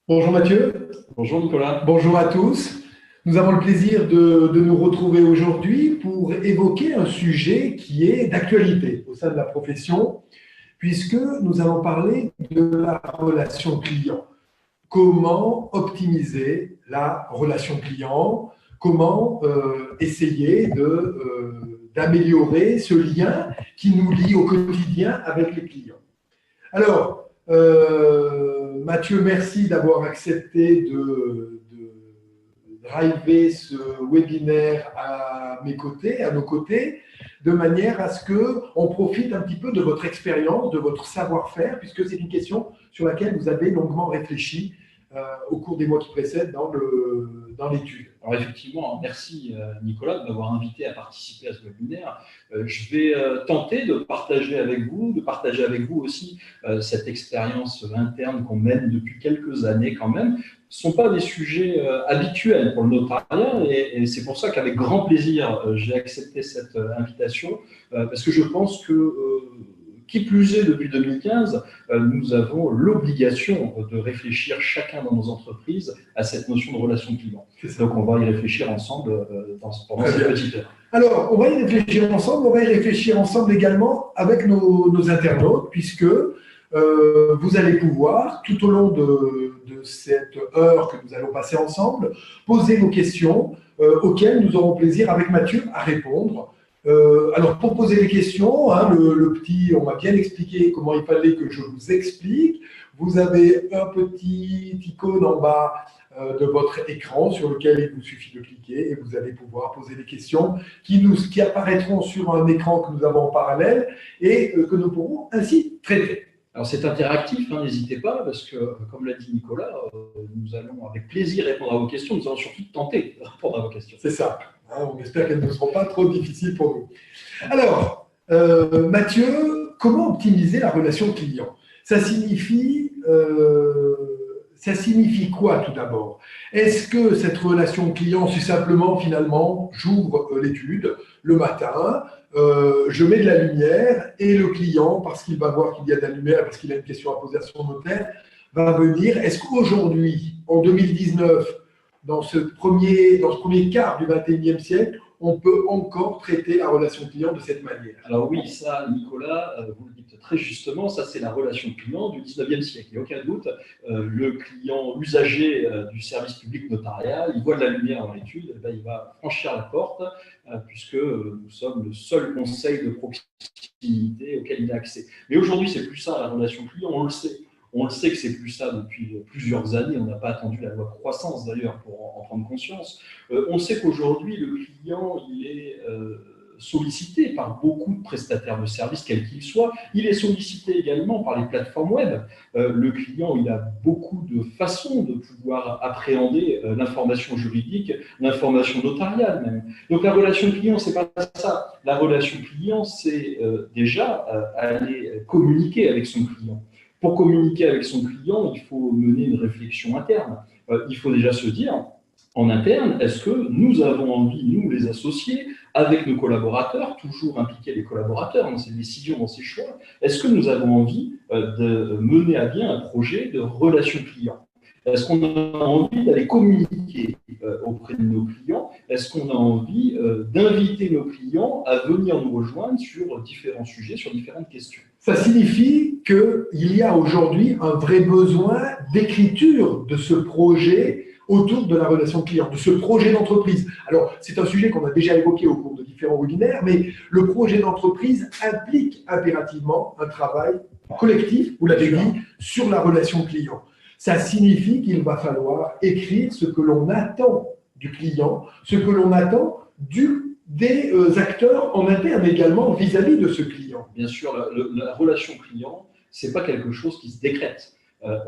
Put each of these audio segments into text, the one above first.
Bonjour Mathieu, Bonjour Nicolas. bonjour à tous. Nous avons le plaisir de nous retrouver aujourd'hui pour évoquer un sujet qui est d'actualité au sein de la profession, puisque nous allons parler de la relation client. Comment optimiser la relation client? Comment essayer d'améliorer ce lien qui nous lie au quotidien avec les clients? Alors, Mathieu, merci d'avoir accepté de driver ce webinaire à mes côtés, à nos côtés, de manière à ce qu'on profite un petit peu de votre expérience, de votre savoir-faire, puisque c'est une question sur laquelle vous avez longuement réfléchi au cours des mois qui précèdent dans l'étude. Alors effectivement, merci Nicolas de m'avoir invité à participer à ce webinaire. Je vais tenter de partager avec vous aussi cette expérience interne qu'on mène depuis quelques années quand même. Ce ne sont pas des sujets habituels pour le notariat et c'est pour ça qu'avec grand plaisir, j'ai accepté cette invitation parce que je pense que qui plus est, depuis 2015, nous avons l'obligation de réfléchir chacun dans nos entreprises à cette notion de relation client. Donc, on va y réfléchir ensemble pendant cette petite heure. Alors, on va y réfléchir ensemble également avec nos internautes, puisque vous allez pouvoir, tout au long de cette heure que nous allons passer ensemble, poser vos questions auxquelles nous aurons plaisir avec Mathieu à répondre. Alors, pour poser les questions, on m'a bien expliqué comment il fallait que je vous explique. Vous avez un petit icône en bas de votre écran sur lequel il vous suffit de cliquer et vous allez pouvoir poser des questions qui apparaîtront sur un écran que nous avons en parallèle et que nous pourrons ainsi traiter. Alors c'est interactif, n'hésitez pas, parce que, comme l'a dit Nicolas, nous allons avec plaisir répondre à vos questions, nous allons surtout tenter de répondre à vos questions. C'est ça, on espère qu'elles ne seront pas trop difficiles pour nous. Alors, Mathieu, comment optimiser la relation client? Ça signifie quoi tout d'abord? Est-ce que cette relation client, c'est simplement finalement, j'ouvre l'étude le matin, je mets de la lumière et le client, parce qu'il va voir qu'il y a de la lumière, parce qu'il a une question à poser à son notaire, va venir. Est-ce qu'aujourd'hui, en 2019, dans ce premier quart du XXIe siècle, on peut encore traiter la relation client de cette manière? Alors oui, ça, Nicolas, vous le dites très justement, ça c'est la relation client du 19e siècle. Il n'y a aucun doute, le client usager du service public notarial, il voit de la lumière dans l'étude, il va franchir la porte, puisque nous sommes le seul conseil de proximité auquel il a accès. Mais aujourd'hui, c'est plus ça, la relation client, on le sait. On le sait que c'est plus ça depuis plusieurs années. On n'a pas attendu la loi croissance d'ailleurs pour en prendre conscience. On sait qu'aujourd'hui, le client, il est sollicité par beaucoup de prestataires de services, quels qu'ils soient. Il est sollicité également par les plateformes web. Le client, il a beaucoup de façons de pouvoir appréhender l'information juridique, l'information notariale même. Donc la relation client, c'est pas ça. La relation client, c'est déjà aller communiquer avec son client. Pour communiquer avec son client, il faut mener une réflexion interne. Il faut déjà se dire, en interne, est-ce que nous avons envie, nous les associés, avec nos collaborateurs, toujours impliquer les collaborateurs dans ces décisions, dans ces choix, est-ce que nous avons envie de mener à bien un projet de relation client? Est-ce qu'on a envie d'aller communiquer auprès de nos clients? Est-ce qu'on a envie d'inviter nos clients à venir nous rejoindre sur différents sujets, sur différentes questions? Ça signifie qu'il y a aujourd'hui un vrai besoin d'écriture de ce projet autour de la relation client, de ce projet d'entreprise. Alors, c'est un sujet qu'on a déjà évoqué au cours de différents webinaires, mais le projet d'entreprise implique impérativement un travail collectif, vous l'avez dit, sur la relation client. Ça signifie qu'il va falloir écrire ce que l'on attend du client, ce que l'on attend des acteurs en interne également vis-à-vis de ce client. Bien sûr, la relation client, ce n'est pas quelque chose qui se décrète.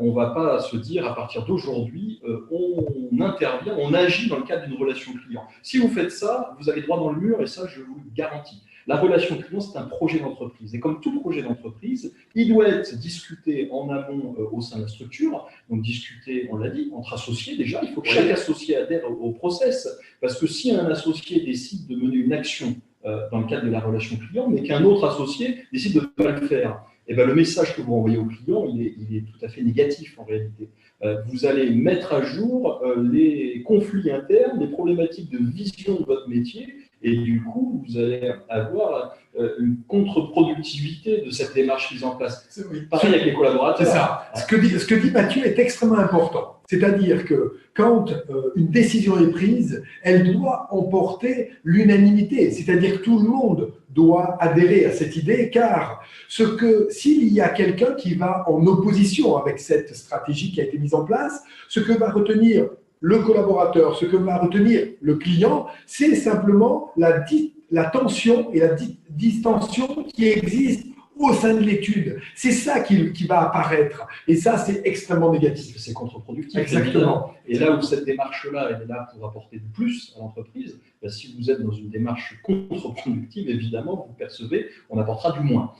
On ne va pas se dire à partir d'aujourd'hui, on intervient, on agit dans le cadre d'une relation client. Si vous faites ça, vous allez droit dans le mur et ça, je vous le garantis. La relation client, c'est un projet d'entreprise. Et comme tout projet d'entreprise, il doit être discuté en amont au sein de la structure. Donc discuter, on l'a dit, entre associés déjà. Il faut que chaque associé adhère au process. Parce que si un associé décide de mener une action dans le cadre de la relation client, mais qu'un autre associé décide de ne pas le faire, et ben, le message que vous envoyez au client, il est tout à fait négatif en réalité. Vous allez mettre à jour les conflits internes, les problématiques de vision de votre métier, et du coup, vous allez avoir une contre-productivité de cette démarche mise en place. Oui. Pareil avec les collaborateurs. C'est ça. Ce que dit Mathieu est extrêmement important. C'est-à-dire que quand une décision est prise, elle doit emporter l'unanimité. C'est-à-dire que tout le monde doit adhérer à cette idée, car s'il y a quelqu'un qui va en opposition avec cette stratégie qui a été mise en place, ce que va retenir le collaborateur, ce que va retenir le client, c'est simplement la tension et la distension qui existe au sein de l'étude. C'est ça qui va apparaître. Et ça, c'est extrêmement négatif. C'est contre-productif. Exactement. Évidemment. Et là où cette démarche-là, elle est là pour apporter du plus à l'entreprise, ben, si vous êtes dans une démarche contre-productive, évidemment, vous percevez, on apportera du moins.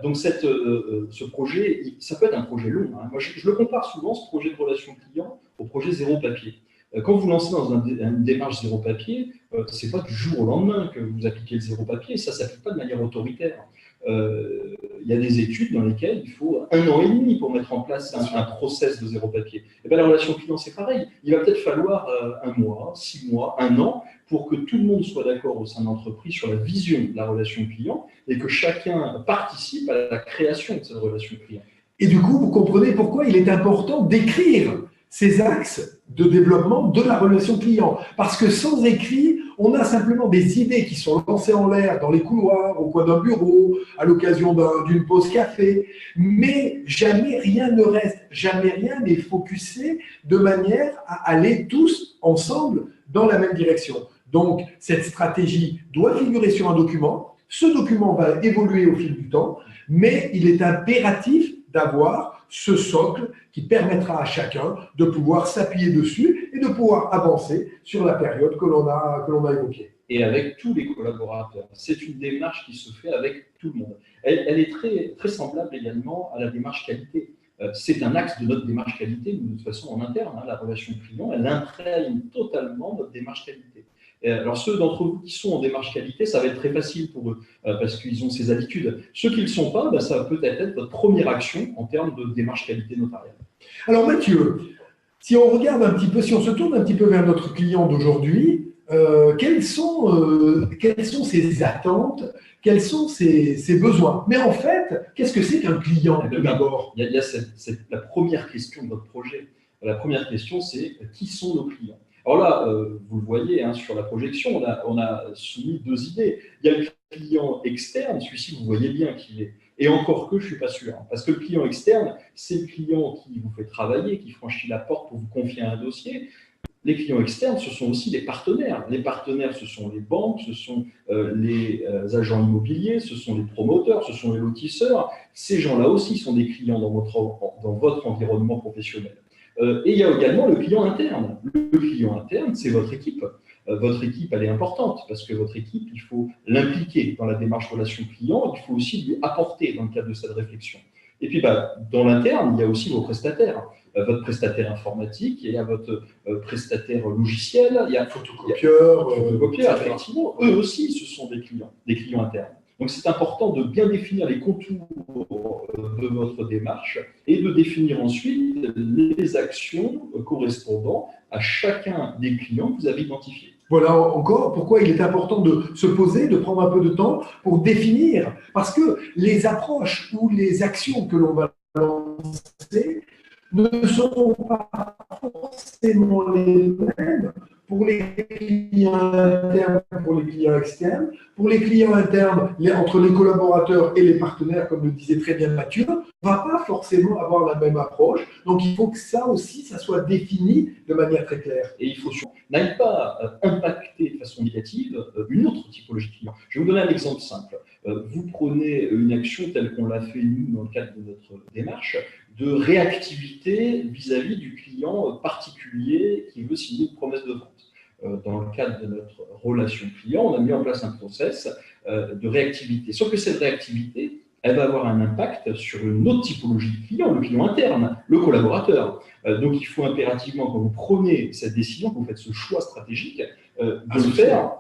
Donc ce projet, ça peut être un projet long. Hein. Moi, je le compare souvent, ce projet de relation client, au projet zéro papier. Quand vous lancez dans une démarche zéro papier, ce n'est pas du jour au lendemain que vous appliquez le zéro papier, ça ne s'applique pas de manière autoritaire. Il y a des études dans lesquelles il faut 1 an et demi pour mettre en place un process de zéro papier. Et bien, la relation client, c'est pareil. Il va peut-être falloir 1 mois, 6 mois, 1 an pour que tout le monde soit d'accord au sein de l'entreprise sur la vision de la relation client et que chacun participe à la création de cette relation client. Et du coup, vous comprenez pourquoi il est important d'écrire ces axes de développement de la relation client. Parce que sans écrit, on a simplement des idées qui sont lancées en l'air dans les couloirs, au coin d'un bureau, à l'occasion d'une pause café, mais jamais rien ne reste, jamais rien n'est focusé de manière à aller tous ensemble dans la même direction. Donc, cette stratégie doit figurer sur un document. Ce document va évoluer au fil du temps, mais il est impératif d'avoir ce socle qui permettra à chacun de pouvoir s'appuyer dessus et de pouvoir avancer sur la période que l'on a évoquée. Et avec tous les collaborateurs. C'est une démarche qui se fait avec tout le monde. Elle est très, très semblable également à la démarche qualité. C'est un axe de notre démarche qualité, de toute façon en interne. Hein, la relation client, elle imprègne totalement notre démarche qualité. Alors ceux d'entre vous qui sont en démarche qualité, ça va être très facile pour eux parce qu'ils ont ces habitudes. Ceux qui ne le sont pas, ben, ça va peut-être être votre première action en termes de démarche qualité notariale. Alors Mathieu, si on regarde un petit peu, si on se tourne un petit peu vers notre client d'aujourd'hui, quelles sont ses attentes, quels sont ses besoins? Mais en fait, qu'est-ce que c'est qu'un client d'abord? Il y a la première question de votre projet. La première question, c'est qui sont nos clients? Alors là, vous le voyez hein, sur la projection, on a soumis 2 idées. Il y a le client externe, celui-ci, vous voyez bien qu'il est. Et encore que, je ne suis pas sûr. Hein, parce que le client externe, c'est le client qui vous fait travailler, qui franchit la porte pour vous confier un dossier. Les clients externes, ce sont aussi les partenaires. Les partenaires, ce sont les banques, ce sont les agents immobiliers, ce sont les promoteurs, ce sont les lotisseurs. Ces gens-là aussi sont des clients dans votre environnement professionnel. Et il y a également le client interne. Le client interne, c'est votre équipe. Votre équipe, elle est importante parce que votre équipe, il faut l'impliquer dans la démarche relation client. Il faut aussi lui apporter dans le cadre de cette réflexion. Et puis, dans l'interne, il y a aussi vos prestataires. Votre prestataire informatique, il y a votre prestataire logiciel, il y a photocopieur, effectivement. Eux aussi, ce sont des clients internes. Donc, c'est important de bien définir les contours de votre démarche et de définir ensuite les actions correspondant à chacun des clients que vous avez identifiés. Voilà encore pourquoi il est important de se poser, de prendre un peu de temps pour définir, parce que les approches ou les actions que l'on va lancer ne seront pas forcément les mêmes pour les clients internes, pour les clients externes. Pour les clients internes, entre les collaborateurs et les partenaires, comme le disait très bien Mathieu, on ne va pas forcément avoir la même approche. Donc, il faut que ça aussi, ça soit défini de manière très claire. Et il faut surtout n'aille pas impacter de façon négative une autre typologie de client. Je vais vous donner un exemple simple. Vous prenez une action telle qu'on l'a fait nous dans le cadre de notre démarche, de réactivité vis-à-vis du client particulier qui veut signer une promesse de vente. Dans le cadre de notre relation client, on a mis en place un process de réactivité. Sauf que cette réactivité, elle va avoir un impact sur une autre typologie de client, le client interne, le collaborateur. Donc, il faut impérativement, quand vous prenez cette décision, quand vous faites ce choix stratégique, de le faire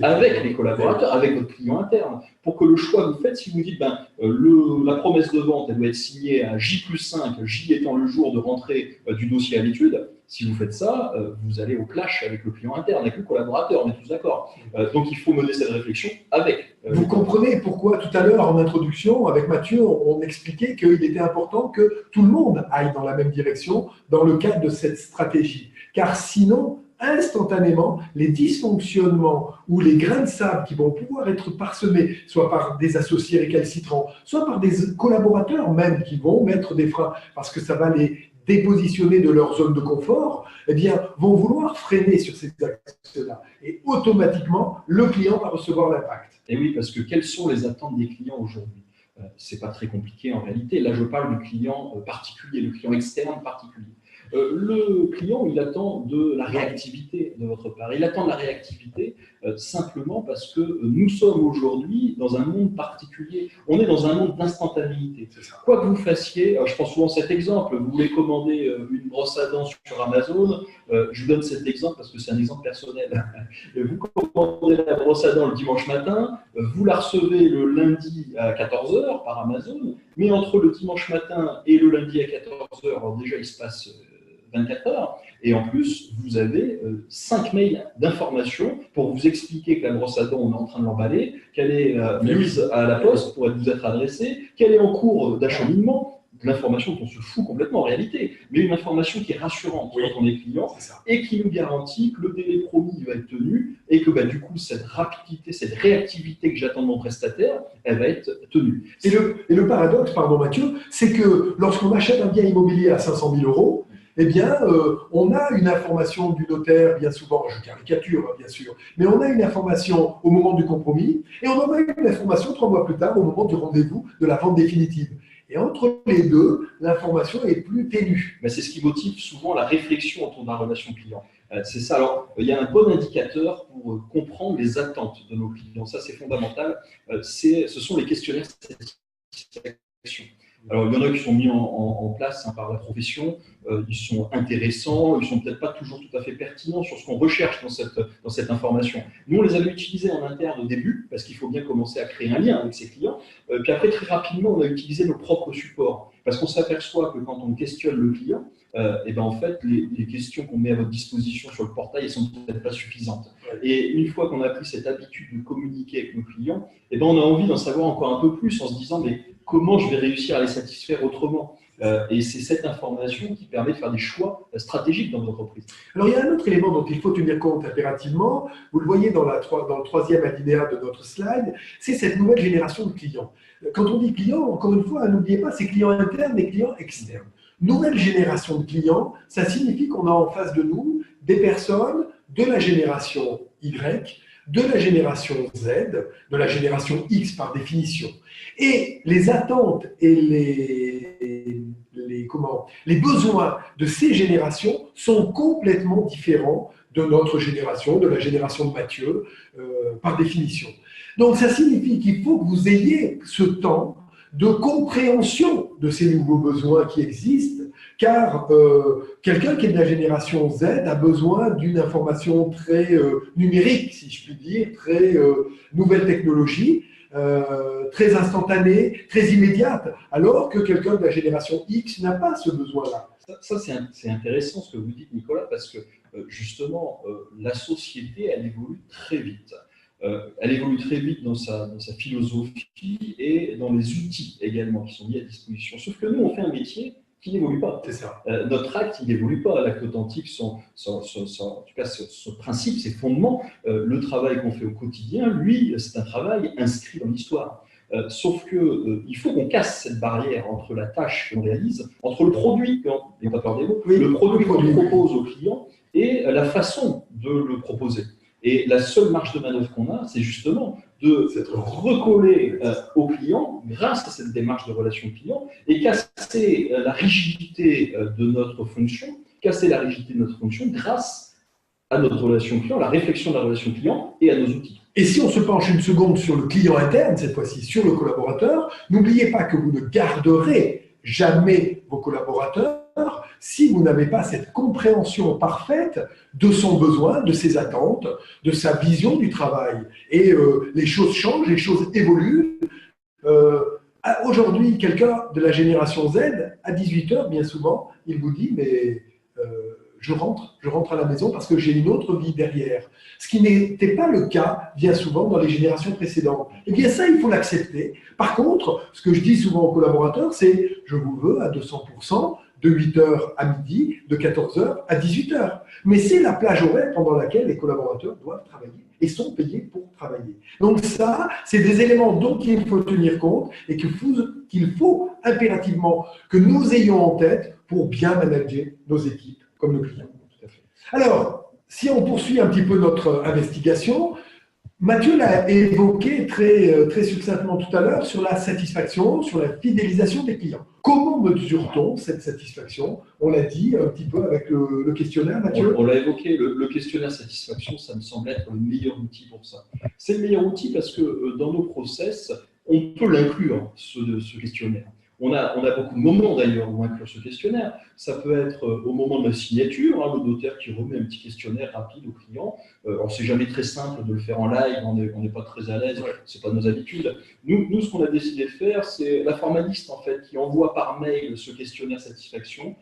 avec les collaborateurs, avec votre client interne, pour que le choix que vous faites, si vous dites la promesse de vente, elle doit être signée à J+5, J étant le jour de rentrée du dossier à l'étude, si vous faites ça, vous allez au clash avec le client interne, avec le collaborateur, on est tous d'accord. Donc il faut mener cette réflexion avec. Vous comprenez pourquoi tout à l'heure en introduction, avec Mathieu, on expliquait qu'il était important que tout le monde aille dans la même direction dans le cadre de cette stratégie. Car sinon, instantanément, les dysfonctionnements ou les grains de sable qui vont pouvoir être parsemés, soit par des associés récalcitrants, soit par des collaborateurs même qui vont mettre des freins, parce que ça va les dépositionner de leur zone de confort, eh bien, vont vouloir freiner sur ces axes-là. Et automatiquement, le client va recevoir l'impact. Et oui, parce que quelles sont les attentes des clients aujourd'hui? C'est pas très compliqué en réalité. Là, je parle du client particulier, le client externe particulier. Le client, il attend de la réactivité de votre part. Il attend de la réactivité simplement parce que nous sommes aujourd'hui dans un monde particulier. On est dans un monde d'instantanéité. Quoi que vous fassiez, je prends souvent cet exemple, vous voulez commander une brosse à dents sur Amazon, je vous donne cet exemple parce que c'est un exemple personnel. Vous commandez la brosse à dents le dimanche matin, vous la recevez le lundi à 14 h par Amazon, mais entre le dimanche matin et le lundi à 14 h, déjà il se passe 24 heures, et en plus, vous avez 5 mails d'information pour vous expliquer que la brosse à dents, on est en train de l'emballer, qu'elle est mise à la poste pour vous être adressée, qu'elle est en cours d'acheminement, de l'information dont on se fout complètement en réalité, mais une information qui est rassurante quand on est client et qui nous garantit que le délai promis va être tenu et que du coup, cette rapidité, cette réactivité que j'attends de mon prestataire, elle va être tenue. Et le paradoxe, pardon Mathieu, c'est que lorsqu'on achète un bien immobilier à 500 000 €, eh bien, on a une information du notaire, bien souvent, je caricature bien sûr, mais on a une information au moment du compromis et on en a une information 3 mois plus tard au moment du rendez-vous de la vente définitive. Et entre les deux, l'information est plus ténue. C'est ce qui motive souvent la réflexion autour de la relation client. C'est ça. Alors, il y a un bon indicateur pour comprendre les attentes de nos clients. Ça, c'est fondamental. Ce sont les questionnaires satisfaction. Alors, il y en a qui sont mis en place par la profession, ils sont intéressants, ils ne sont peut-être pas toujours tout à fait pertinents sur ce qu'on recherche dans cette information. Nous, on les avait utilisés en interne au début, parce qu'il faut bien commencer à créer un lien avec ses clients. Puis après, très rapidement, on a utilisé nos propres supports, parce qu'on s'aperçoit que quand on questionne le client, en fait, les questions qu'on met à votre disposition sur le portail, elles sont peut-être pas suffisantes. Et une fois qu'on a pris cette habitude de communiquer avec nos clients, on a envie d'en savoir encore un peu plus en se disant mais comment je vais réussir à les satisfaire autrement? Et c'est cette information qui permet de faire des choix stratégiques dans votre entreprise. Alors, il y a un autre élément dont il faut tenir compte impérativement, vous le voyez dans le 3e alinéa de notre slide, c'est cette nouvelle génération de clients. Quand on dit clients, encore une fois, n'oubliez pas, c'est clients internes et clients externes. Nouvelle génération de clients, ça signifie qu'on a en face de nous des personnes de la génération Y, de la génération Z, de la génération X par définition. Et les attentes et les besoins de ces générations sont complètement différents de notre génération, de la génération de Mathieu, par définition. Donc ça signifie qu'il faut que vous ayez ce temps de compréhension de ces nouveaux besoins qui existent, car quelqu'un qui est de la génération Z a besoin d'une information très numérique, si je puis dire, très nouvelle technologie, très instantanée, très immédiate, alors que quelqu'un de la génération X n'a pas ce besoin-là. Ça c'est intéressant ce que vous dites, Nicolas, parce que justement, la société, elle évolue très vite. Elle évolue très vite dans sa philosophie et dans les outils également qui sont mis à disposition. Sauf que nous, on fait un métier qui n'évolue pas. C'est ça. Notre acte, il n'évolue pas. L'acte authentique, en tout cas, ce principe, ses fondements, le travail qu'on fait au quotidien, lui, c'est un travail inscrit dans l'histoire. Sauf qu'il faut qu'on casse cette barrière entre la tâche qu'on réalise, entre le produit, n'ayez pas peur des mots, le produit qu'on propose au client et la façon de le proposer. Et la seule marge de manœuvre qu'on a, c'est justement de recoller au client grâce à cette démarche de relation client et casser la rigidité de notre fonction, grâce à notre relation client, la réflexion de la relation client et à nos outils. Et si on se penche une seconde sur le client interne, cette fois-ci sur le collaborateur, n'oubliez pas que vous ne garderez jamais vos collaborateurs si vous n'avez pas cette compréhension parfaite de son besoin, de ses attentes, de sa vision du travail. Et les choses changent, les choses évoluent. Aujourd'hui, quelqu'un de la génération Z, à 18h, bien souvent, il vous dit, mais je rentre à la maison parce que j'ai une autre vie derrière. Ce qui n'était pas le cas bien souvent dans les générations précédentes. Eh bien ça, il faut l'accepter. Par contre, ce que je dis souvent aux collaborateurs, c'est je vous veux à 200%, de 8h à midi, de 14h à 18h. Mais c'est la plage horaire pendant laquelle les collaborateurs doivent travailler et sont payés pour travailler. Donc ça, c'est des éléments dont il faut tenir compte et qu'il faut impérativement que nous ayons en tête pour bien manager nos équipes comme nos clients. Tout à fait. Alors, si on poursuit un petit peu notre investigation, Mathieu l'a évoqué très succinctement tout à l'heure sur la satisfaction, sur la fidélisation des clients. Comment mesure-t-on cette satisfaction? On l'a dit un petit peu avec le questionnaire, Mathieu. On l'a évoqué, le questionnaire satisfaction, ça me semble être le meilleur outil pour ça. C'est le meilleur outil parce que dans nos process, on peut l'inclure, ce questionnaire. On a beaucoup de moments d'ailleurs où inclure ce questionnaire. Ça peut être au moment de la signature, le notaire qui remet un petit questionnaire rapide au client. Alors c'est jamais très simple de le faire en live, on n'est pas très à l'aise, c'est pas nos habitudes. Nous, ce qu'on a décidé de faire, c'est la formaliste en fait qui envoie par mail ce questionnaire satisfaction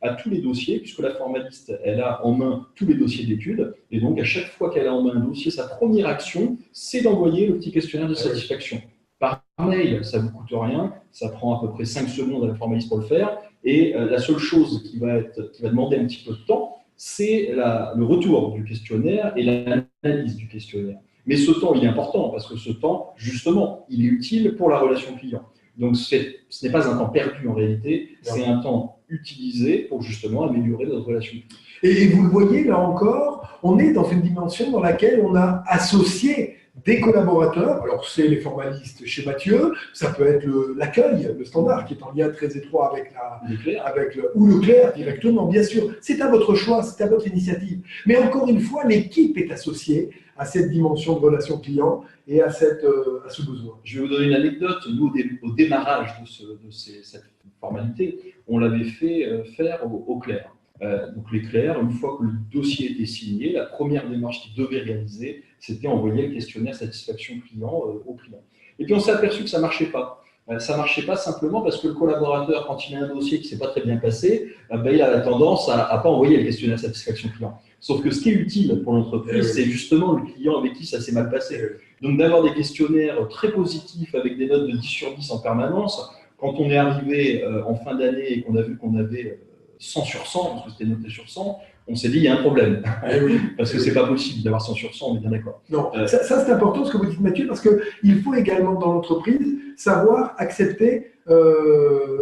à tous les dossiers, puisque la formaliste, elle a en main tous les dossiers d'études, et donc à chaque fois qu'elle a en main un dossier, sa première action, c'est d'envoyer le petit questionnaire de satisfaction. Par mail, ça ne vous coûte rien, ça prend à peu près 5 secondes à la formaliste pour le faire, et la seule chose qui va demander un petit peu de temps, c'est le retour du questionnaire et l'analyse du questionnaire. Mais ce temps, il est important, parce que ce temps, justement, il est utile pour la relation client. Donc ce n'est pas un temps perdu en réalité, c'est un temps utilisé pour justement améliorer notre relation client. Et vous le voyez, là encore, on est dans une dimension dans laquelle on a associé des collaborateurs, alors c'est les formalistes chez Mathieu, ça peut être l'accueil, le standard, qui est en lien très étroit avec le clerc directement, bien sûr. C'est à votre choix, c'est à votre initiative. Mais encore une fois, l'équipe est associée à cette dimension de relation client et à ce besoin. Je vais vous donner une anecdote. Nous, au démarrage de cette formalité, on l'avait fait faire au clerc. Donc les clercs, une fois que le dossier était signé, la première démarche qu'ils devaient réaliser, c'était envoyer le questionnaire satisfaction client au client. Et puis on s'est aperçu que ça ne marchait pas. Ça ne marchait pas simplement parce que le collaborateur, quand il a un dossier qui ne s'est pas très bien passé, il a la tendance à ne pas envoyer le questionnaire satisfaction client. Sauf que ce qui est utile pour l'entreprise, c'est justement le client avec qui ça s'est mal passé. Donc d'avoir des questionnaires très positifs avec des notes de 10 sur 10 en permanence, quand on est arrivé en fin d'année et qu'on a vu qu'on avait 100 sur 100, parce que c'était noté sur 100, on s'est dit il y a un problème. Parce que c'est pas possible d'avoir 100 sur 100, on est bien d'accord. Non, ça c'est important ce que vous dites Mathieu, parce qu'il faut également dans l'entreprise savoir accepter le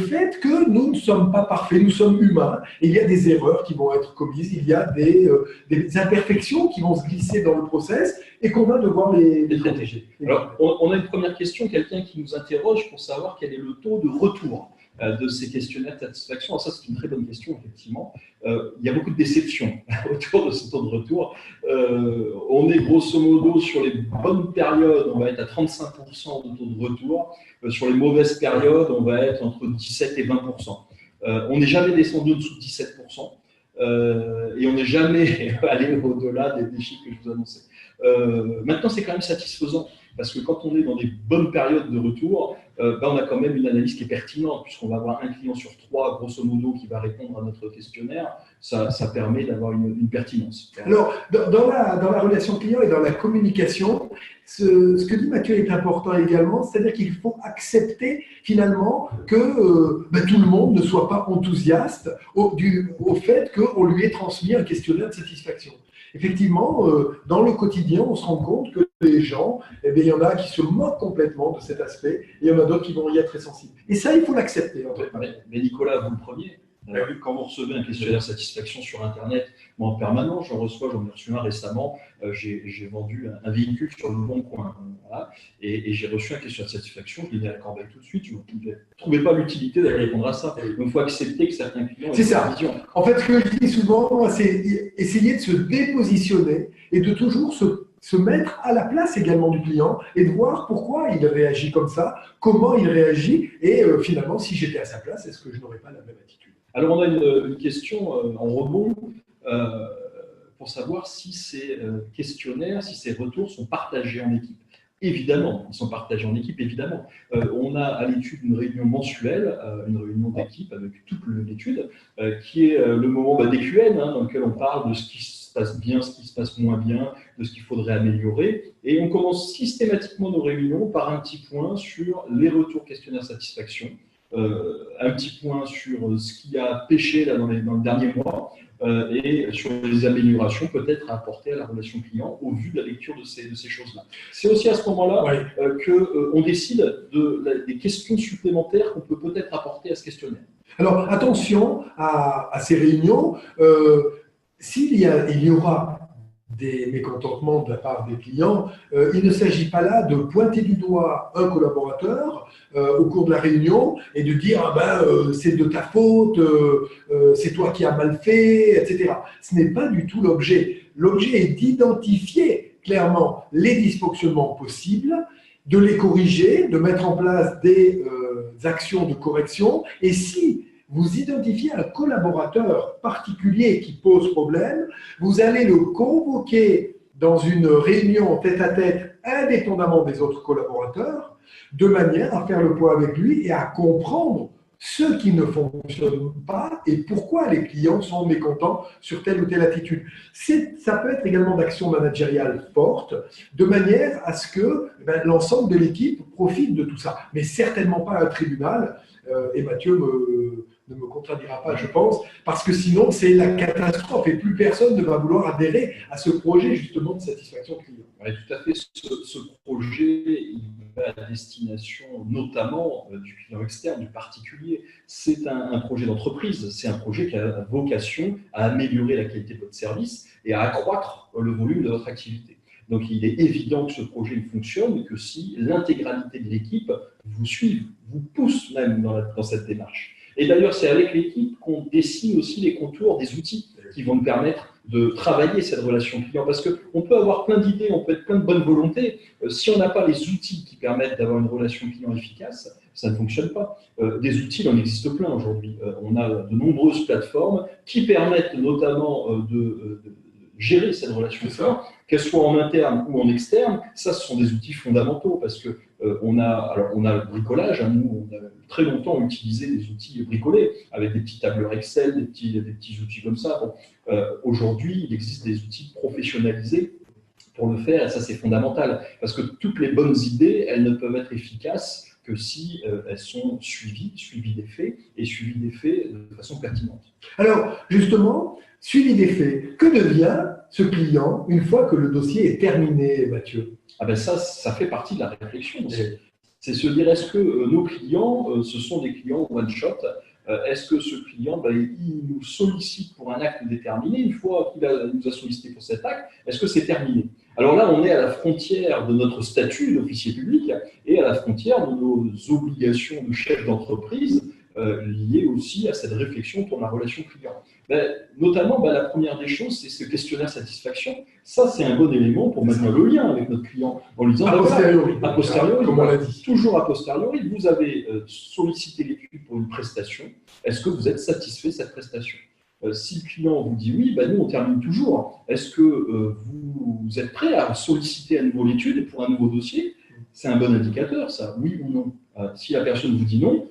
fait que nous ne sommes pas parfaits, nous sommes humains, et il y a des erreurs qui vont être commises, il y a des imperfections qui vont se glisser dans le process et qu'on va devoir les protéger. Alors, on a une première question, quelqu'un qui nous interroge pour savoir quel est le taux de retour de ces questionnaires de satisfaction. Alors ça, c'est une très bonne question, effectivement. Il y a beaucoup de déceptions autour de ce taux de retour. On est grosso modo sur les bonnes périodes, on va être à 35% de taux de retour. Sur les mauvaises périodes, on va être entre 17 et 20%. On n'est jamais descendu en dessous de 17%. Et on n'est jamais allé au-delà des chiffres que je vous annonçais. Maintenant, c'est quand même satisfaisant. Parce que quand on est dans des bonnes périodes de retour, on a quand même une analyse qui est pertinente, puisqu'on va avoir un client sur 3, grosso modo, qui va répondre à notre questionnaire. Ça permet d'avoir une pertinence. Alors, dans la relation client et dans la communication, ce que dit Mathieu est important également, c'est-à-dire qu'il faut accepter finalement que tout le monde ne soit pas enthousiaste au fait qu'on lui ait transmis un questionnaire de satisfaction. Effectivement, dans le quotidien, on se rend compte que les gens, il y en a qui se moquent complètement de cet aspect, et il y en a d'autres qui vont y être très sensibles. Et ça, il faut l'accepter. Mais Nicolas, vous le premier, quand vous recevez un questionnaire satisfaction sur Internet, moi en permanence, j'en ai reçu un récemment, j'ai vendu un véhicule sur le bon coin, voilà, et j'ai reçu un questionnaire de satisfaction, je l'ai mis à la corbeille tout de suite, je ne trouvais pas l'utilité d'aller répondre à ça. Donc il faut accepter que certains clients... C'est ça. En fait, ce que je dis souvent, c'est essayer de se dépositionner et de toujours se se mettre à la place également du client et de voir pourquoi il réagit comme ça, comment il réagit, et finalement, si j'étais à sa place, est-ce que je n'aurais pas la même attitude? Alors, on a une question en rebond pour savoir si ces questionnaires, si ces retours sont partagés en équipe. Évidemment, ils sont partagés en équipe, évidemment. On a à l'étude une réunion mensuelle, une réunion d'équipe avec toute l'étude, qui est le moment des QN, dans lequel on parle de ce qui se passe bien, ce qui se passe moins bien, de ce qu'il faudrait améliorer. Et on commence systématiquement nos réunions par un petit point sur les retours questionnaire satisfaction, un petit point sur ce qui a pêché là, dans le dernier mois, et sur les améliorations peut-être à apporter à la relation client au vu de la lecture de ces choses-là. C'est aussi à ce moment-là qu'on décide des questions supplémentaires qu'on peut peut-être apporter à ce questionnaire. Alors attention à ces réunions, il y aura des mécontentements de la part des clients, il ne s'agit pas là de pointer du doigt un collaborateur au cours de la réunion et de dire c'est de ta faute, c'est toi qui as mal fait, etc. Ce n'est pas du tout l'objet. L'objet est d'identifier clairement les dysfonctionnements possibles, de les corriger, de mettre en place des actions de correction, et si vous identifiez un collaborateur particulier qui pose problème, vous allez le convoquer dans une réunion tête-à-tête indépendamment des autres collaborateurs, de manière à faire le point avec lui et à comprendre ce qui ne fonctionne pas et pourquoi les clients sont mécontents sur telle ou telle attitude. Ça peut être également d'actions managériales fortes, de manière à ce que l'ensemble de l'équipe profite de tout ça. Mais certainement pas un tribunal, et Mathieu ne me contredira pas, je pense, parce que sinon c'est la catastrophe et plus personne ne va vouloir adhérer à ce projet justement de satisfaction client. Oui, tout à fait. Ce projet, il va à destination notamment du client externe, du particulier. C'est un projet d'entreprise, c'est un projet qui a vocation à améliorer la qualité de votre service et à accroître le volume de votre activité. Donc il est évident que ce projet ne fonctionne que si l'intégralité de l'équipe vous suit, vous pousse même dans cette démarche. Et d'ailleurs, c'est avec l'équipe qu'on dessine aussi les contours des outils qui vont nous permettre de travailler cette relation client. Parce qu'on peut avoir plein d'idées, on peut être plein de bonne volonté. Si on n'a pas les outils qui permettent d'avoir une relation client efficace, ça ne fonctionne pas. Des outils, il en existe plein aujourd'hui. On a de nombreuses plateformes qui permettent notamment de gérer cette relation client, qu'elle soit en interne ou en externe. Ça, ce sont des outils fondamentaux parce que on a le bricolage. Nous, on a très longtemps utilisé des outils bricolés avec des petits tableurs Excel, des petits outils comme ça. Bon, aujourd'hui, il existe des outils professionnalisés pour le faire et ça, c'est fondamental parce que toutes les bonnes idées, elles ne peuvent être efficaces que si elles sont suivies des faits et suivies des faits de façon pertinente. Alors, justement, suivi des faits, que devient ce client une fois que le dossier est terminé, Mathieu? Ça fait partie de la réflexion. C'est se dire, est-ce que nos clients, ce sont des clients one-shot? Est-ce que ce client, il nous sollicite pour un acte déterminé? Une fois qu'il nous a sollicité pour cet acte, est-ce que c'est terminé? Alors là, on est à la frontière de notre statut d'officier public et à la frontière de nos obligations de chef d'entreprise liées aussi à cette réflexion pour la relation client. Notamment, la première des choses, c'est ce questionnaire satisfaction. Ça, c'est un bon élément pour maintenir le lien avec notre client en lui disant a posteriori, comme on l'a dit, toujours a posteriori, vous avez sollicité l'étude pour une prestation. Est-ce que vous êtes satisfait de cette prestation? Si le client vous dit oui, nous on termine toujours. Est-ce que vous êtes prêt à solliciter à nouveau l'étude pour un nouveau dossier? C'est un bon indicateur, ça, oui ou non. Si la personne vous dit non,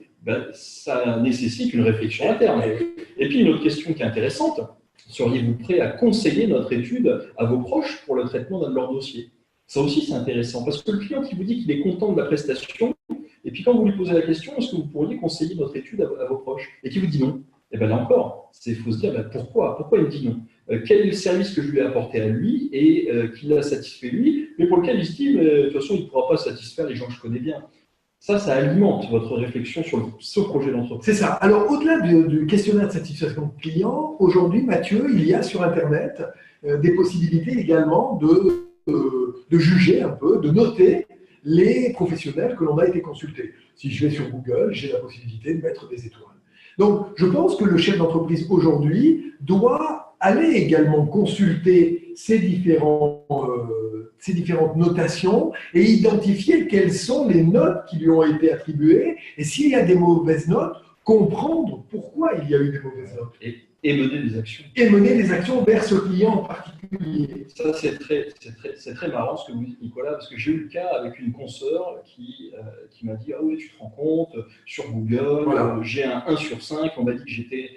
ça nécessite une réflexion interne. Et puis une autre question qui est intéressante, seriez-vous prêt à conseiller notre étude à vos proches pour le traitement d'un de leurs dossiers? Ça aussi c'est intéressant, parce que le client qui vous dit qu'il est content de la prestation, et puis quand vous lui posez la question, est-ce que vous pourriez conseiller notre étude à vos proches? Et qui vous dit non, et là encore, il faut se dire pourquoi il me dit non? Quel est le service que je lui ai apporté à lui et qui l'a satisfait lui, mais pour lequel il se dit de toute façon il ne pourra pas satisfaire les gens que je connais bien. Ça alimente votre réflexion sur ce projet d'entreprise. C'est ça. Alors, au-delà du questionnaire de satisfaction client, aujourd'hui, Mathieu, il y a sur Internet des possibilités également de juger un peu, de noter les professionnels que l'on a été consultés. Si je vais sur Google, j'ai la possibilité de mettre des étoiles. Donc, je pense que le chef d'entreprise aujourd'hui doit aller également consulter ces différents ces différentes notations et identifier quelles sont les notes qui lui ont été attribuées et s'il y a des mauvaises notes, comprendre pourquoi il y a eu des mauvaises notes. Et mener des actions. Et mener des actions vers ce client en particulier. Ça, c'est très marrant ce que vous dites, Nicolas, parce que j'ai eu le cas avec une consoeur qui m'a dit « Ah oui, tu te rends compte, sur Google, voilà. J'ai un 1 sur 5, on m'a dit que j'étais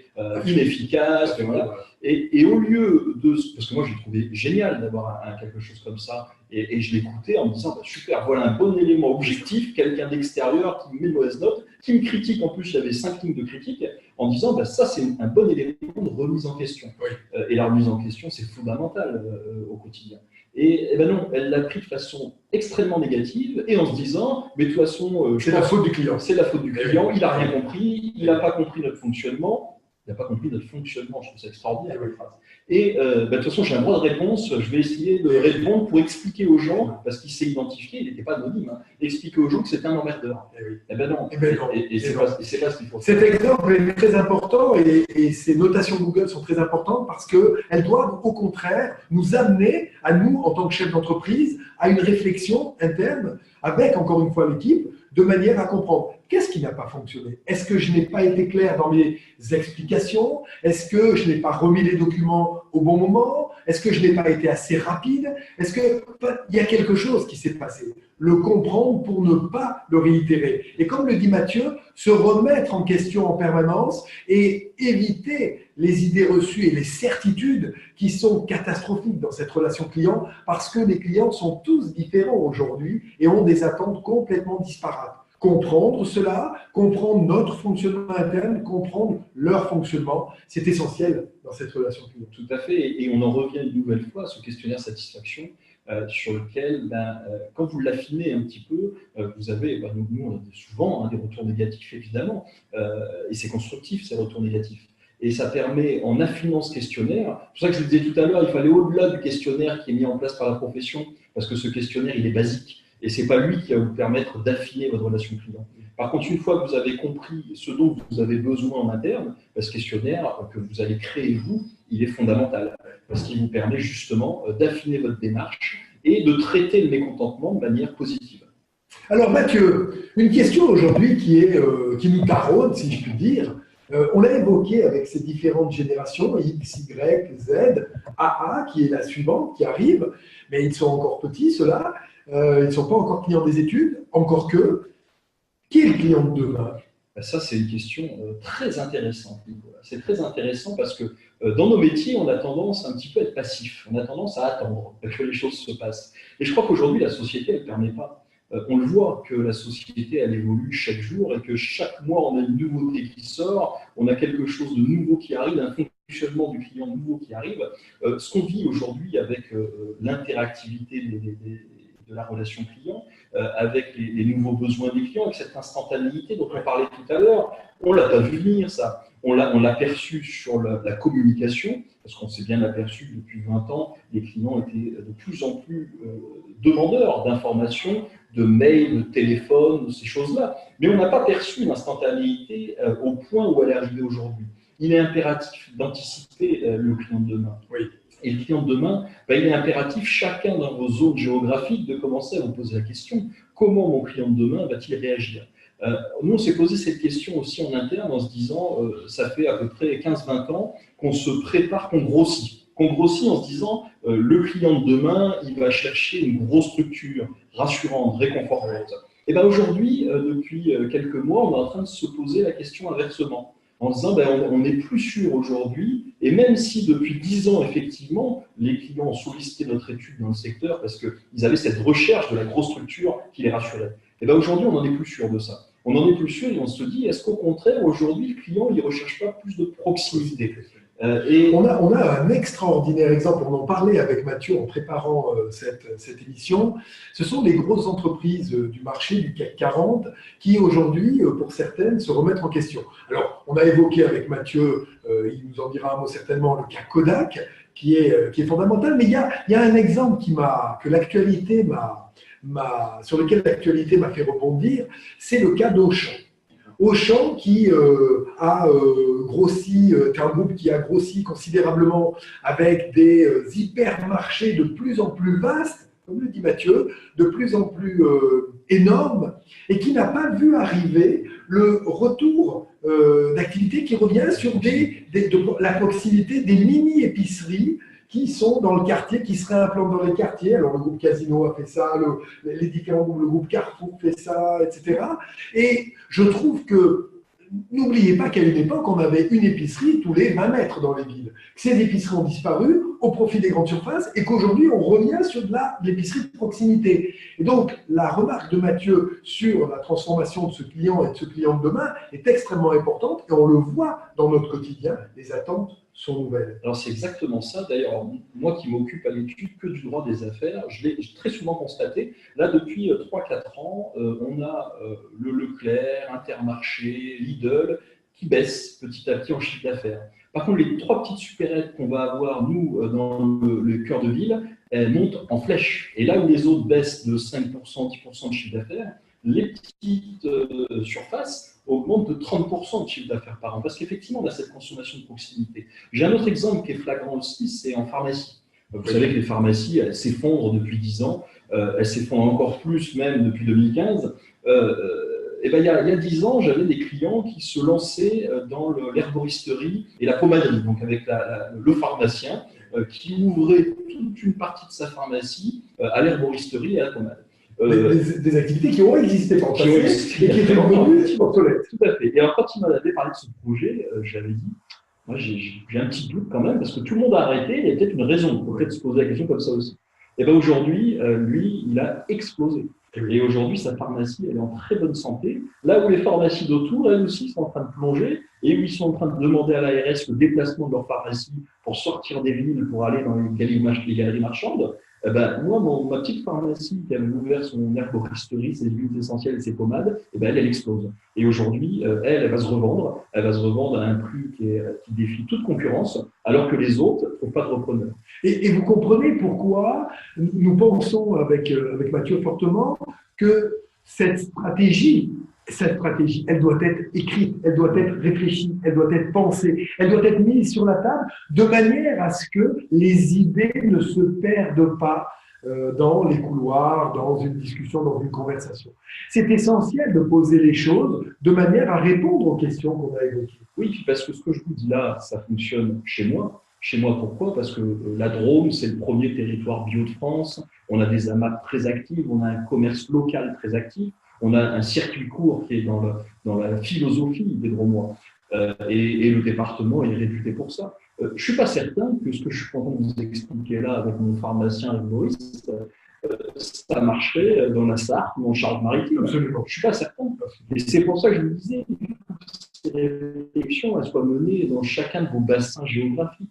inefficace. » Voilà. Et au lieu de... Parce que moi, j'ai trouvé génial d'avoir quelque chose comme ça, et je l'écoutais en me disant bah, « Super, voilà un bon élément objectif, quelqu'un d'extérieur qui me met une mauvaise note, qui me critique, en plus, il y avait 5 lignes de critique, en disant bah, ça, c'est un bon élément de remise en question. Oui. Et la remise en question, c'est fondamental au quotidien. Et ben non, elle l'a pris de façon extrêmement négative et en se disant, mais de toute façon, c'est la faute du client. C'est la faute du client, il n'a rien compris, il n'a pas compris notre fonctionnement. Il n'a pas compris notre fonctionnement, je trouve ça extraordinaire. Et de toute façon, j'ai un droit de réponse, je vais essayer de répondre pour expliquer aux gens, parce qu'il s'est identifié, il n'était pas anonyme, hein, expliquer aux gens que c'était un emmerdeur. Et ben non, et c'est pas ce qu'il faut. Cet exemple est très important et ces notations Google sont très importantes parce qu'elles doivent au contraire nous amener, à nous, en tant que chef d'entreprise, à une réflexion interne avec, encore une fois, l'équipe, de manière à comprendre qu'est-ce qui n'a pas fonctionné. Est-ce que je n'ai pas été clair dans mes explications? Est-ce que je n'ai pas remis les documents au bon moment? Est-ce que je n'ai pas été assez rapide? Est-ce qu'il y a quelque chose qui s'est passé? Le comprendre pour ne pas le réitérer. Et comme le dit Mathieu, se remettre en question en permanence et éviter les idées reçues et les certitudes qui sont catastrophiques dans cette relation client parce que les clients sont tous différents aujourd'hui et ont des attentes complètement disparates. Comprendre cela, comprendre notre fonctionnement interne, comprendre leur fonctionnement, c'est essentiel dans cette relation client. Tout à fait, et on en revient une nouvelle fois à ce questionnaire satisfaction sur lequel, quand vous l'affinez un petit peu, vous avez, nous on a souvent des retours négatifs évidemment, et c'est constructif ces retours négatifs. Et ça permet, en affinant ce questionnaire, c'est pour ça que je vous disais tout à l'heure, il fallait au-delà du questionnaire qui est mis en place par la profession, parce que ce questionnaire, il est basique, et ce n'est pas lui qui va vous permettre d'affiner votre relation client. Par contre, une fois que vous avez compris ce dont vous avez besoin en interne, ce questionnaire que vous allez créer vous, il est fondamental, parce qu'il vous permet justement d'affiner votre démarche et de traiter le mécontentement de manière positive. Alors Mathieu, une question aujourd'hui qui nous taraude, si je puis dire. On l'a évoqué avec ces différentes générations, X, Y, Z, AA, qui est la suivante, qui arrive, mais ils sont encore petits, ceux-là, ils ne sont pas encore clients des études, encore que. Qui est le client de demain? Ça, c'est une question très intéressante, Nicolas. C'est très intéressant parce que dans nos métiers, on a tendance un petit peu à être passif, on a tendance à attendre que les choses se passent. Et je crois qu'aujourd'hui, la société, elle ne permet pas. On le voit que la société, elle évolue chaque jour et que chaque mois, on a une nouveauté qui sort, on a quelque chose de nouveau qui arrive, un fonctionnement du client nouveau qui arrive. Ce qu'on vit aujourd'hui avec l'interactivité de la relation client, avec les nouveaux besoins des clients, avec cette instantanéité dont on parlait tout à l'heure, on ne l'a pas vu venir, ça. On l'a perçu sur la communication, parce qu'on s'est bien aperçu que depuis 20 ans, les clients étaient de plus en plus demandeurs d'informations, de mails, de téléphones, de ces choses-là. Mais on n'a pas perçu l'instantanéité au point où elle est arrivée aujourd'hui. Il est impératif d'anticiper le client de demain. Oui. Et le client de demain, il est impératif, chacun dans vos zones géographiques, de commencer à vous poser la question, comment mon client de demain va-t-il réagir? Nous, on s'est posé cette question aussi en interne en se disant, ça fait à peu près 15-20 ans qu'on se prépare, qu'on grossit. Qu'on grossit en se disant, le client de demain, il va chercher une grosse structure rassurante, réconfortante. Et bien aujourd'hui, depuis quelques mois, on est en train de se poser la question inversement. En disant, on n'est plus sûr aujourd'hui, et même si depuis 10 ans, effectivement, les clients ont sollicité notre étude dans le secteur parce qu'ils avaient cette recherche de la grosse structure qui les rassurait. Et bien aujourd'hui, on n'en est plus sûr de ça. On n'en est plus sûr et on se dit, est-ce qu'au contraire, aujourd'hui, le client, il ne recherche pas plus de proximité? On a un extraordinaire exemple, on en parlait avec Mathieu en préparant cette émission. Ce sont les grosses entreprises du marché du CAC 40 qui aujourd'hui, pour certaines, se remettent en question. Alors, on a évoqué avec Mathieu, il nous en dira un mot certainement, le cas Kodak, qui est fondamental, mais il y a un exemple sur lequel l'actualité m'a fait rebondir, c'est le cas d'Auchan. Auchan qui a grossi, un groupe qui a grossi considérablement avec des hypermarchés de plus en plus vastes. comme le dit Mathieu, de plus en plus énorme et qui n'a pas vu arriver le retour d'activité qui revient sur de la proximité des mini-épiceries qui sont dans le quartier, qui se réimplantent dans les quartiers. Alors, le groupe Casino a fait ça, les différents groupes, le groupe Carrefour fait ça, etc. Et je trouve que, n'oubliez pas qu'à une époque, on avait une épicerie tous les 20 mètres dans les villes. Ces épiceries ont disparu au profit des grandes surfaces et qu'aujourd'hui, on revient sur de l'épicerie de proximité. Et donc, la remarque de Mathieu sur la transformation de ce client et de ce client de demain est extrêmement importante et on le voit dans notre quotidien, les attentes sont nouvelles. Alors c'est exactement ça. D'ailleurs, moi qui m'occupe à l'étude que du droit des affaires, je l'ai très souvent constaté. Là, depuis 3-4 ans, on a le Leclerc, Intermarché, Lidl qui baissent petit à petit en chiffre d'affaires. Par contre, les 3 petites supérettes qu'on va avoir, nous, dans le cœur de ville, elles montent en flèche. Et là où les autres baissent de 5%, 10% de chiffre d'affaires, les petites surfaces augmentent de 30% de chiffre d'affaires par an, parce qu'effectivement, on a cette consommation de proximité. J'ai un autre exemple qui est flagrant aussi, c'est en pharmacie. Vous savez que les pharmacies, elles s'effondrent depuis 10 ans, elles s'effondrent encore plus même depuis 2015. Et ben, il y a 10 ans, j'avais des clients qui se lançaient dans l'herboristerie et la pomaderie, donc avec le pharmacien qui ouvrait toute une partie de sa pharmacie à l'herboristerie et à la pommade. Des activités qui ont existé par le passé et qui étaient devenues obsolètes. Tout à fait. Et alors, quand il m'avait parlé de ce projet, j'avais dit, moi j'ai un petit doute quand même, parce que tout le monde a arrêté, il y a peut-être une raison, il faut peut-être se poser la question comme ça aussi. Et bien aujourd'hui, lui, il a explosé. Et aujourd'hui, sa pharmacie, elle est en très bonne santé. Là où les pharmacies d'autour, elles aussi, sont en train de plonger et où ils sont en train de demander à l'ARS le déplacement de leur pharmacie pour sortir des villes, pour aller dans les galeries marchandes. Ben, moi, ma petite pharmacie qui avait ouvert son herboristerie, ses huiles essentielles et ses pommades, elle explose. Et aujourd'hui, elle va se revendre. Elle va se revendre à un prix qui défie toute concurrence, alors que les autres ne trouvent pas de repreneurs. Et vous comprenez pourquoi nous pensons avec Mathieu fortement que cette stratégie, elle doit être écrite, elle doit être réfléchie, elle doit être pensée, elle doit être mise sur la table de manière à ce que les idées ne se perdent pas dans les couloirs, dans une discussion, dans une conversation. C'est essentiel de poser les choses de manière à répondre aux questions qu'on a évoquées. Oui, parce que ce que je vous dis là, ça fonctionne chez moi. Chez moi, pourquoi? Parce que la Drôme, c'est le premier territoire bio de France. On a des AMAP très actifs, on a un commerce local très actif. On a un circuit court qui est dans la philosophie des Dromois. Et le département est réputé pour ça. Je ne suis pas certain que ce que je suis en train de vous expliquer là avec mon pharmacien herboriste, ça marcherait dans la Sarthe ou en Charente-Maritime. Absolument. Je ne suis pas certain. Et c'est pour ça que je vous disais, que ces réflexions elles soient menées dans chacun de vos bassins géographiques.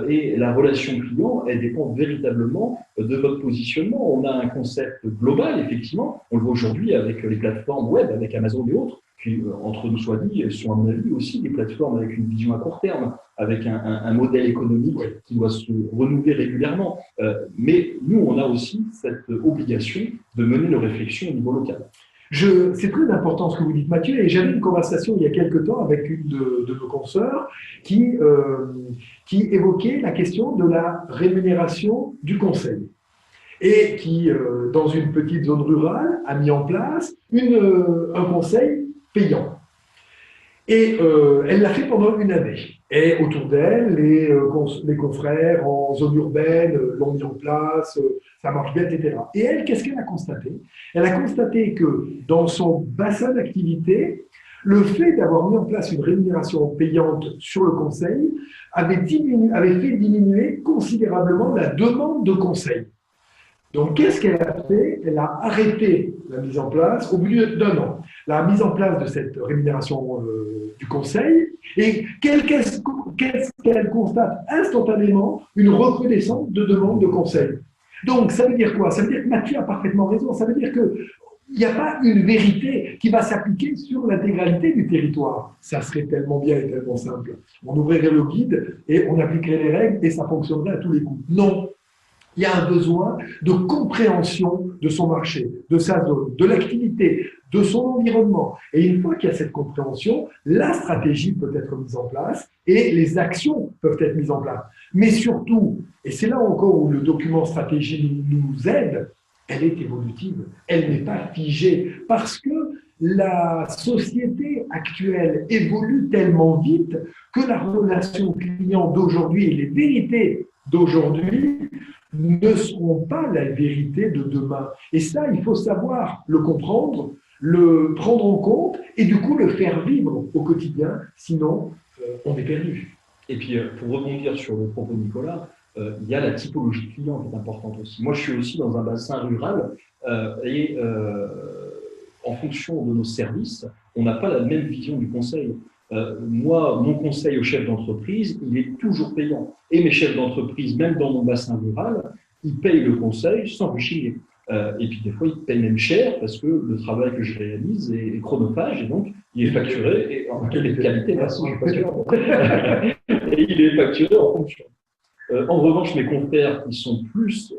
Et la relation client, elle dépend véritablement de votre positionnement. On a un concept global, effectivement. On le voit aujourd'hui avec les plateformes web, avec Amazon et autres, qui, entre nous soit dit, sont à mon avis aussi des plateformes avec une vision à court terme, avec un modèle économique qui doit se renouveler régulièrement. Mais nous, on a aussi cette obligation de mener nos réflexions au niveau local. C'est très important ce que vous dites, Mathieu, et j'avais une conversation il y a quelque temps avec une de nos consoeurs qui évoquait la question de la rémunération du conseil et qui, dans une petite zone rurale, a mis en place un conseil payant. Et elle l'a fait pendant une année. Et autour d'elle, les confrères en zone urbaine l'ont mis en place, ça marche bien, etc. Et elle, qu'est-ce qu'elle a constaté? Elle a constaté que dans son bassin d'activité, le fait d'avoir mis en place une rémunération payante sur le conseil avait fait diminuer considérablement la demande de conseil. Donc, qu'est-ce qu'elle a fait? Elle a arrêté la mise en place au bout d'1 an. La mise en place de cette rémunération du conseil et qu'est-ce qu'elle constate instantanément? Une recrudescence de demande de conseil. Donc, ça veut dire quoi? Ça veut dire que Mathieu a parfaitement raison. Ça veut dire qu'il n'y a pas une vérité qui va s'appliquer sur l'intégralité du territoire. Ça serait tellement bien et tellement simple. On ouvrirait le guide et on appliquerait les règles et ça fonctionnerait à tous les coups. Non. Il y a un besoin de compréhension de son marché, de sa zone, de l'activité, de son environnement. Et une fois qu'il y a cette compréhension, la stratégie peut être mise en place et les actions peuvent être mises en place. Mais surtout, et c'est là encore où le document stratégie nous aide, elle est évolutive, elle n'est pas figée, parce que la société actuelle évolue tellement vite que la relation client d'aujourd'hui et les vérités d'aujourd'hui ne seront pas la vérité de demain. Et ça, il faut savoir le comprendre, le prendre en compte et du coup le faire vivre au quotidien, sinon on est perdu. Et puis, pour rebondir sur le propos de Nicolas, il y a la typologie client qui est importante aussi. Moi, je suis aussi dans un bassin rural et en fonction de nos services, on n'a pas la même vision du conseil. Moi, mon conseil aux chefs d'entreprise, il est toujours payant. Et mes chefs d'entreprise, même dans mon bassin rural, ils payent le conseil sans rechigner. Et puis des fois, ils payent même cher parce que le travail que je réalise est chronophage et donc il est facturé et en qualité, merci, je suis pas sûr. Et il est facturé en fonction. En revanche, mes confrères qui sont plus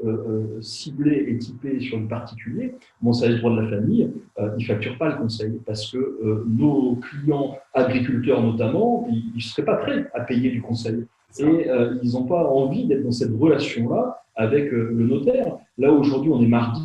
ciblés et typés sur le particulier, mon service droit de la famille, ils ne facturent pas le conseil parce que nos clients agriculteurs notamment, ils ne seraient pas prêts à payer du conseil. Et ils n'ont pas envie d'être dans cette relation-là avec le notaire. Là, aujourd'hui, on est mardi.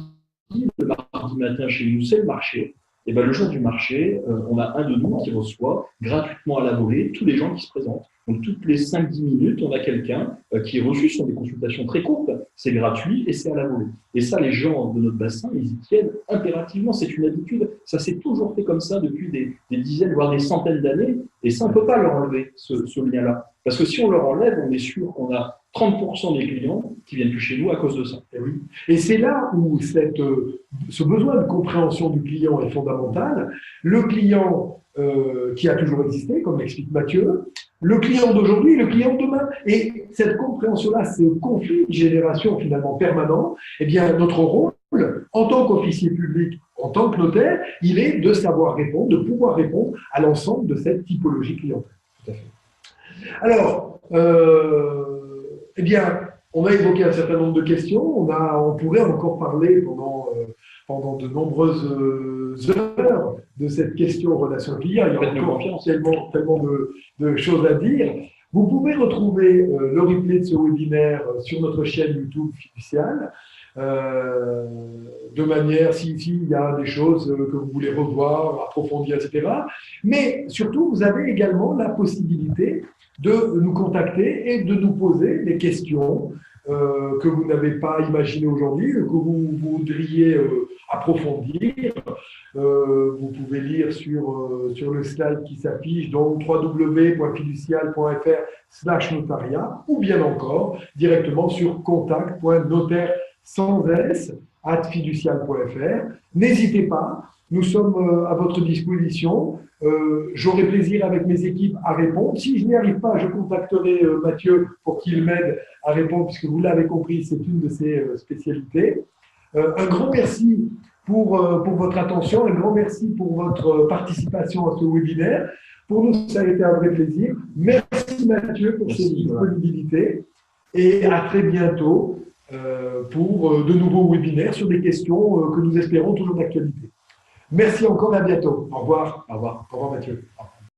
Le mardi matin, chez nous, c'est le marché. Et ben, le jour du marché, on a un de nous qui reçoit gratuitement à la volée tous les gens qui se présentent. Donc, toutes les 5-10 minutes, on a quelqu'un qui est reçu. Ce sont des consultations très courtes. C'est gratuit et c'est à la volée. Et ça, les gens de notre bassin, ils y tiennent impérativement. C'est une habitude. Ça s'est toujours fait comme ça depuis des dizaines, voire des centaines d'années. Et ça, on ne peut pas leur enlever ce lien-là. Parce que si on leur enlève, on est sûr qu'on a 30% des clients qui viennent plus chez nous à cause de ça. Et oui. Et c'est là où ce besoin de compréhension du client est fondamental. Le client qui a toujours existé, comme l'explique Mathieu, le client d'aujourd'hui et le client de demain. Et cette compréhension-là, ce conflit de génération finalement permanent, eh bien, notre rôle, en tant qu'officier public, en tant que notaire, il est de savoir répondre, de pouvoir répondre à l'ensemble de cette typologie clientèle. Tout à fait. Alors, eh bien, on a évoqué un certain nombre de questions. On pourrait encore parler pendant de nombreuses heures de cette question relation client. Il y a encore tellement de choses à dire. Vous pouvez retrouver le replay de ce webinaire sur notre chaîne YouTube Fiducial. De manière, s'il y a des choses que vous voulez revoir, approfondir, etc. Mais surtout, vous avez également la possibilité de nous contacter et de nous poser des questions que vous n'avez pas imaginées aujourd'hui, que vous voudriez approfondir. Vous pouvez lire sur le slide qui s'affiche, donc www.fiducial.fr/notariat, ou bien encore directement sur contact.notaire sans s@fiducial.fr. N'hésitez pas, nous sommes à votre disposition. J'aurai plaisir avec mes équipes à répondre. Si je n'y arrive pas, je contacterai Mathieu pour qu'il m'aide à répondre, puisque vous l'avez compris, c'est une de ses spécialités. Un grand merci pour votre attention, un grand merci pour votre participation à ce webinaire. Pour nous, ça a été un vrai plaisir. Merci Mathieu pour cette disponibilité et à très bientôt pour de nouveaux webinaires sur des questions que nous espérons toujours d'actualité. Merci encore et à bientôt. Au revoir. Au revoir. Au revoir Mathieu.